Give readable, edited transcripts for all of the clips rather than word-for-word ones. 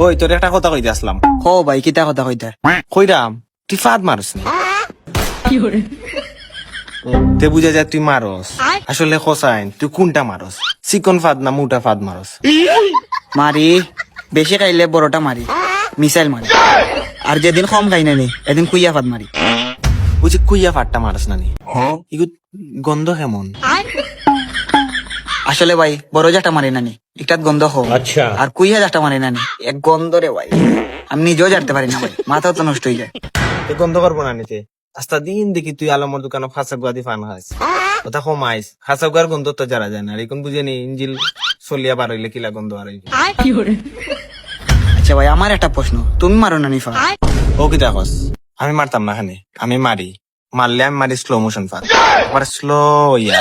ওই তোর একটা কথা কইতে আসলাম। ও ভাই কিতা কথা কইতা? কইরাম তুই ফাঁদ মারস নি? তে বুঝা যায় তুই মারস, আসলে খোসাইন তুই কোনটা মারস, চিকন ফাঁদ না মোটা ফাঁদ মারস? মারি বেশি খাইলে বড়টা মারি, মিসাইল মারি। আর যেদিন কম খাই না নি এদিন কুইয়া ফাদ মারি। বুঝি কুইয়া ফাঁদটা মারস না নি? ইগু গন্ধ কেমন? আসলে ভাই বড় জাটা মারি নানি, একটাত গন্ধ হোক। আচ্ছা। আর কুইয়া জাটা মারি নানি, এক গন্ধ রে ভাই, আমি নিজেও জানতে পারি না ভাই, মাথাও তো নষ্ট হয়ে যায়। এ গন্ধ করবো না নিতে। আস্তা দিন দেখি তুই আলমর দোকানে খাঁচা গুয়া দি ফান খাইস, কথা কমাইস। খাঁচা গুয়ার গন্ধ তো যারা যায় না, আর এখন বুঝে নি ইঞ্জিল চলিয়া বার হইলে কিলা গন্ধ আর হইবে। আচ্ছা ভাই আমার একটা প্রশ্ন, তুমি মারো নানি ফাদ? ও কি দেখস, আমি মারতাম না খানে, আমি মারি। মারলে আমি মারি স্লো মোশন ফাঁদ, আবার স্লো ইয়া।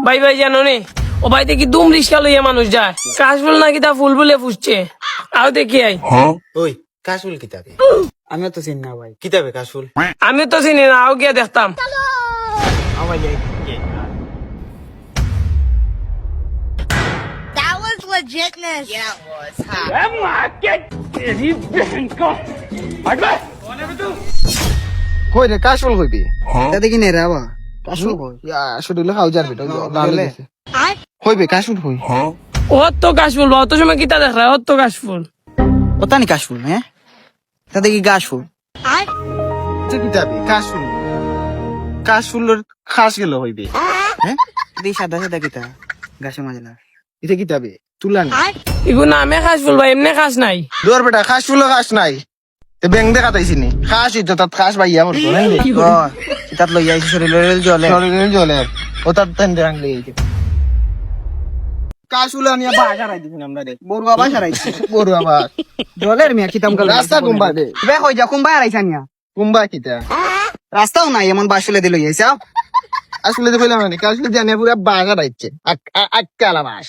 ভাই ভাই জানো নে, ও ভাই দেখি দুম রিক্সা লইয়া মানুষ যায়, কাশফুল নাকি তা ফুল বলে ফুসছে। আও দেখি আই। ওই কাশফুল কিতাবে? আমিও তো চিনি না ভাই। কিতাবে কাশফুল? আমি তো চিনি না, আও গিয়া দেখতাম। That was legitness. Yeah, it was. কই রে কাশফুল কইবি? তা দেখি নে রে বাবা, কাশফুল কই? শুধু খাও যার বেটা লাল গেছে I কইবে কাশফুল কই? ওর তো কাশফুল, অত সময় কিতা দেখ রা, ওর তো কাশফুল। ওটা নি কাশফুল, হ্যাঁ? তা দেখি গাছফুল। তুই কিতাবে কাশফুল? কাশফুলের খাস গেল হইবে। হ্যাঁ দেখি সাদা সাদা কিতা গাছের মাঝে না। এটা কিতাবে তুলা না? ইগু নামে কাশফুল ভাই, এমনি কাশ নাই। দূর বেটা কাশফুল খাস নাই, তে ব্যাং দেখা তাইছি নি খাস হইতো তাত খাস ভাইয়া পড়তো না কিতাত লই যাইছি শরীরের জলে। শরীরে জলে ও তাত তেন দেন লইছে কাশফুল আনিয়া বাসা রাই দিছেন আমরা রে বড়ুয়া বাসা রাইছে। বড় আবার জলের মিয়া কিতাম কাল রাস্তা কুম্বা দে বে কই যা কুম্বা আইছা নিয়া, কুম্বা কিতা রাস্তাও নাই এমন বাসলে দিল যাইছা। আসলে তো কইলাম না কাশফুল জানিয়া পুরা বাসা রাইছে আক্কালা বাস।